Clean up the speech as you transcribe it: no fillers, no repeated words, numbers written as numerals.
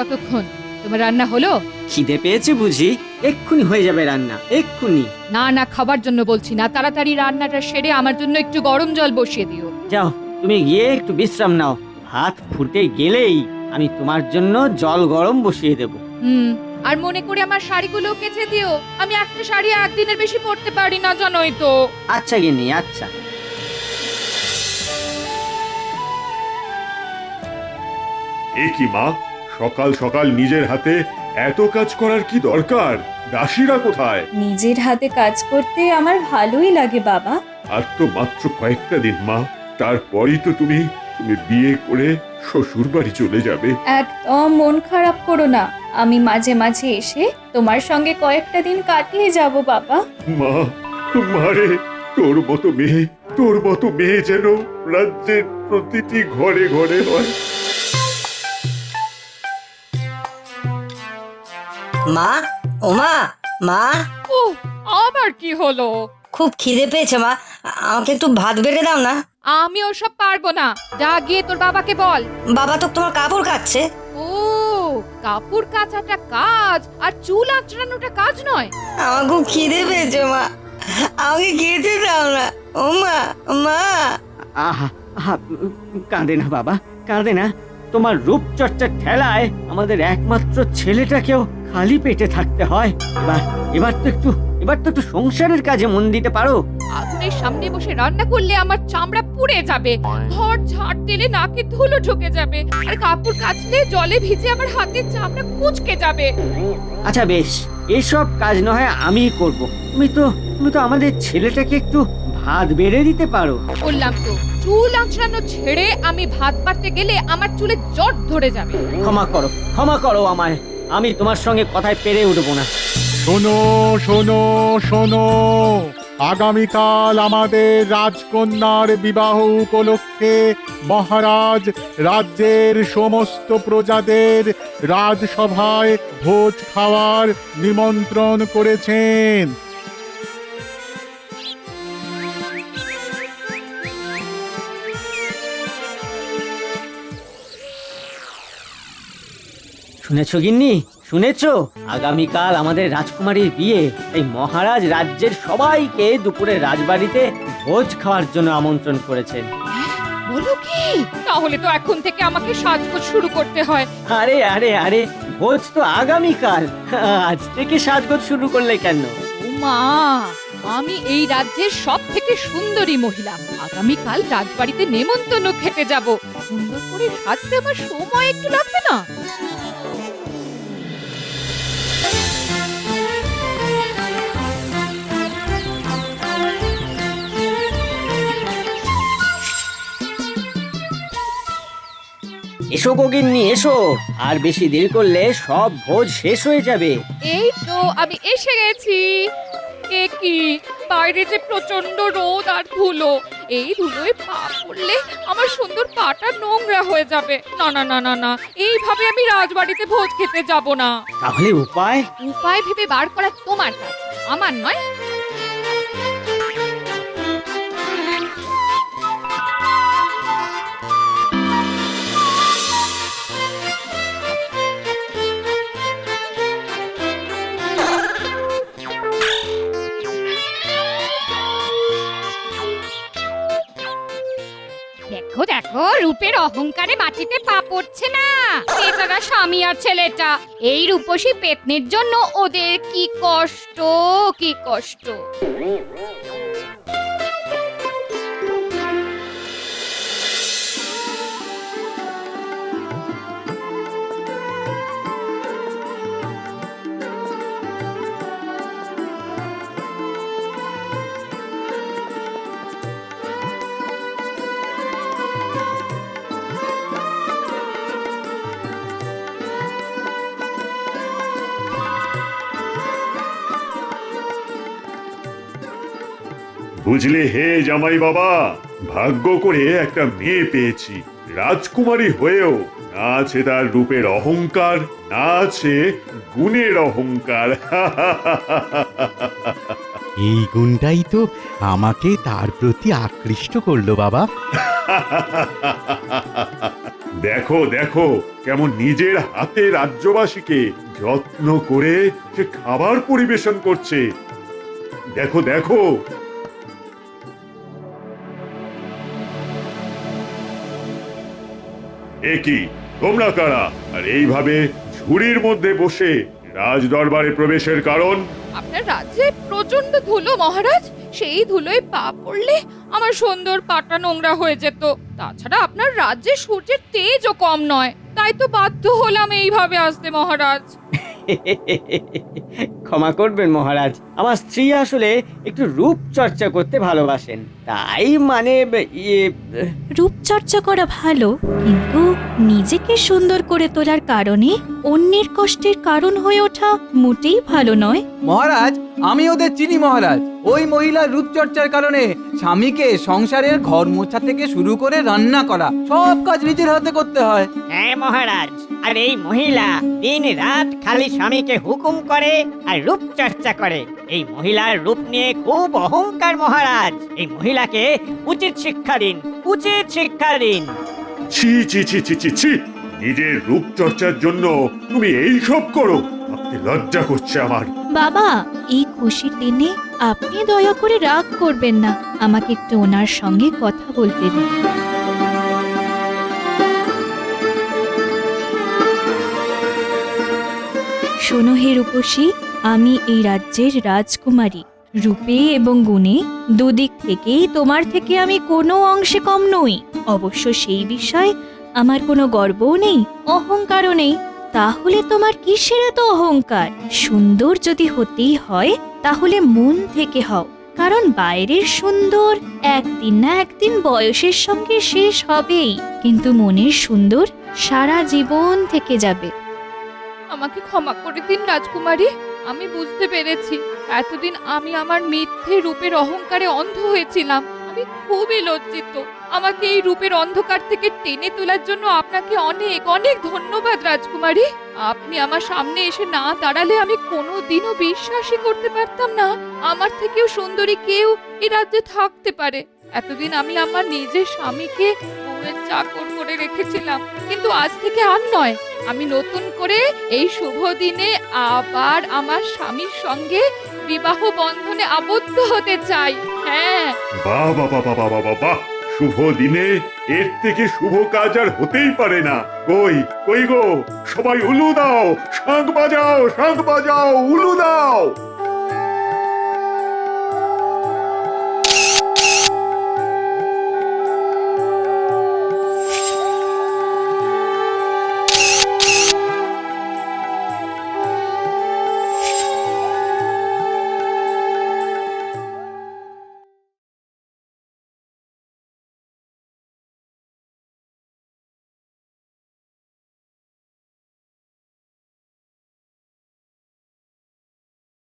কতক্ষণ? তোমার রান্না হলো? খিদে পেয়েছে বুঝি? এক্ষুনি হয়ে যাবে রান্না, এক্ষুনি। না না, খাবার জন্য বলছি না, তাড়াতাড়ি রান্নাটা সেরে আমার জন্য একটু গরম জল বসিয়ে দিও। যাও, তুমি গিয়ে একটু বিশ্রাম নাও। ভাত ফুটে গেলেই আমি তোমার জন্য জল গরম বসিয়ে দেব। আর মনে করে আমার শাড়িগুলো কেচে দিও। আমি একটা শাড়ি একদিনের বেশি পরতে পারি না, জানোই তো। আচ্ছা গিন্নি, আচ্ছা। এ কি মা, সকাল সকাল নিজের হাতে এত কাজ করার কি দরকার? দাসীরা কোথায়? নিজের হাতে কাজ করতে আমার ভালোই লাগে বাবা। আর তো মাত্র কয়েকটা দিন মা, তারপরই তো তুমি বিয়ে করে শ্বশুর বাড়ি চলে যাবে। একদম মন খারাপ করো না, আমি মাঝে মাঝে এসে তোমার সঙ্গে কয়েকটা দিন কাটিয়ে যাব বাবা। মা, মারে, তোর মতো মেয়ে যেন রাজ্যের প্রতিটি ঘরে ঘরে হয়। মা, ও মা, মা, ও, আবার কি হলো? খুব খিদে পেয়েছে মা, আমাকে একটু ভাত বেড়ে দাও না। আমি ওসব পারবো না, যা গিয়ে তোর বাবাকে বল। বাবা তো তোমার কাপড় কাচ্ছে। ও, কাপড় কাচাটা কাজ আর চুল আঁচড়ানোটা কাজ নয়? আমার খুব খিদে পেয়েছে মা, আমাকে খেতে দাও না। ও মা, মা। আহা আহা, কাঁদে না বাবা, কাঁদে না। তোমার রূপচর্চার ঠেলায় আমাদের একমাত্র ছেলেটাকেও খালি পেটে থাকতে হয়। এবার তো একটু সংসারের কাজে মন দিতে পারো। আগুনের সামনে বসে রান্না করলে আমার চামড়া পুড়ে যাবে, ঘর ঝাড় দিলে নাকে ধুলো ঢুকে যাবে, আর কাপড় কাচলে জলে ভিজে আমার হাতের চামড়া কুঁচকে যাবে। আচ্ছা বেশ, এসব কাজ না হয় আমিই করব। তুমি তো আমাদের ছেলেটাকে একটু ভাত বেড়ে দিতে পারো। বললাম তো, চুল আঁচড়ানো ছেড়ে আমি ভাত বাড়তে গেলে আমার চুলে জট ধরে যাবে। ক্ষমা করো আমায়, আমি তোমার সঙ্গে কথায় পেরে উঠবো না। শোনো শোনো শোনো, আগামীকাল আমাদের রাজকন্যার বিবাহ উপলক্ষে মহারাজ রাজ্যের সমস্ত প্রজাদের রাজসভায় ভোজ খাওয়ার নিমন্ত্রণ করেছেন। শুনেছো গিন্নি, শুনেছো? আগামীকাল আমাদের রাজকুমারীর বিয়ে, এই মহারাজ রাজ্যের সবাইকে দুপুরে রাজবাড়িতে ভোজ খাওয়ার জন্য আমন্ত্রণ করেছেন। বলো কি? তাহলে তো এখন থেকে আমাকে সাজগোজ শুরু করতে হয়। আরে আরে আরে, ভোজ তো আগামীকাল, আজ থেকে সাজগোজ শুরু করলে কেন? মা, আমি এই রাজ্যের সব থেকে সুন্দরী মহিলা, আগামীকাল রাজবাড়িতে নেমন্তন্ন খেতে যাব। সুন্দর করে সাজতে আমার সময় একটু লাগবে না? এসো গিন্নি, এসো। আর বেশি দেরি করলে সব ভোজ শেষ হয়ে যাবে। এই তো আমি এসে গেছি। এ কি, বাইরে যে প্রচন্ড রোদ আর ধুলো, এই ধুলোয় পা পড়লে আমার সুন্দর পাটা নোংরা হয়ে যাবে। না না না না না, এইভাবে আমি রাজবাড়িতে ভোজ খেতে যাব না। তাহলে উপায়? উপায় ভেবে বার করা তোমার কাজ, আমার নয়। দেখো দেখো, রূপের অহংকারে মাটিতে পা পড়ছে না। বেচারা স্বামী আর ছেলেটা, এই রূপসী পেতনির জন্য ওদের কি কষ্ট, কি কষ্ট। বুঝলে হে জামাই বাবা, ভাগ্য করে একটা মেয়ে পেয়েছি, রাজকুমারী হয়েও না আছে তার রূপের অহংকার, না আছে গুণের অহংকার। এই গুণটাই তো আমাকে তার প্রতি আকৃষ্ট করলো বাবা। দেখো দেখো কেমন নিজের হাতে রাজ্যবাসীকে যত্ন করে সে খাবার পরিবেশন করছে। দেখো দেখো। এ কি, তোমরা কারা? আর এইভাবে ঝুড়ির মধ্যে বসে রাজ দরবারে প্রবেশের কারণ? আপনার রাজ্যে প্রচন্ড ধুলো মহারাজ, সেই ধুলোয় পা পড়লে আমার সুন্দর পাটা নোংরা হয়ে যেত। তাছাড়া আপনার রাজ্যে সূর্যের তেজও কম নয়, তাই তো বাধ্য হলাম এইভাবে আসতে মহারাজ। ক্ষমা করবেন মহারাজ, আমার স্ত্রী আসলে একটু রূপ চর্চা করতে ভালোবাসেন, তাই মানে রূপচর্চা করা ভালো, কিন্তু নিজেকে সুন্দর করে তোলার কারণে অন্যের কষ্টের কারণ হয়ে ওঠা মোটেই ভালো নয়। মহারাজ, আমি ওদের চিনি মহারাজ। ওই মহিলার রূপচর্চার কারণে স্বামীকে সংসারের ঘর মোছা থেকে শুরু করে রান্না করা সব কাজ নিজের হাতে করতে হয়। হ্যাঁ মহারাজ, আর এই মহিলা দিন রাত খালি স্বামীকে হুকুম করে আর রূপচর্চা করে। এই মহিলার রূপ নিয়ে খুব অহংকার মহারাজ। এই মহিলাকে উচিত শিক্ষা দিন, উচিত শিক্ষা দিন। ছি ছি ছি ছি ছি ছি, নিজের রূপচর্চার জন্য তুমি এই সব করো? ভাবতে লজ্জা করছে আমার। বাবা, এই খুশির দিনে আপনি দয়া করে রাগ করবেন না, আমাকে একটু ওনার সঙ্গে কথা বলতে দিন। শোনো হে রূপসী, আমি এই রাজ্যের রাজকুমারী। রূপে এবং গুণে দুদিক থেকেই তোমার থেকে আমি কোনো অংশে কম নই। অবশ্য সেই বিষয়ে আমার কোনো গর্বও নেই, অহংকারও নেই। তাহলে তোমার কিসের এত অহংকার? সুন্দর যদি হতেই হয় তাহলে মন থেকে হও, কারণ বাইরের সুন্দর একদিন না একদিন বয়সের সঙ্গে শেষ হবেই, কিন্তু মনের সুন্দর সারা জীবন থেকে যাবে। আমাকে ক্ষমা করে দিন রাজকুমারী, আমি বুঝতে পেরেছি এতদিন আমি আমার মিথ্যে রূপের অহংকারে অন্ধ হয়েছিলাম। আমি খুবই লজ্জিত। আমাকে এই রূপের অন্ধকার থেকে টেনে তোলার জন্য আপনাকে অনেক অনেক ধন্যবাদ রাজকুমারী। আপনি আমার সামনে এসে না দাঁড়ালে আমি কোনোদিনও বিশ্বাসই করতে পারতাম না আমার থেকেও সুন্দরী কেউ এই রাজ্যে থাকতে পারে। এতদিন আমি আমার নিজের স্বামীকে বউয়ের চাকর করে রেখেছিলাম, কিন্তু আজ থেকে আর নয়। আমি নতুন করে এই শুভ দিনে আবার আমার স্বামীর সঙ্গে বিবাহ বন্ধনে আবদ্ধ হতে চাই। হ্যাঁ। বাহ বাহ বাহ বাহ বাহ বাহ বাহ, শুভ দিনে এর থেকে শুভ কাজ আর হতেই পারে না। কই কই গো, সবাই উলু দাও, শাঁখ বাজাও, শাঁখ বাজাও, উলু দাও।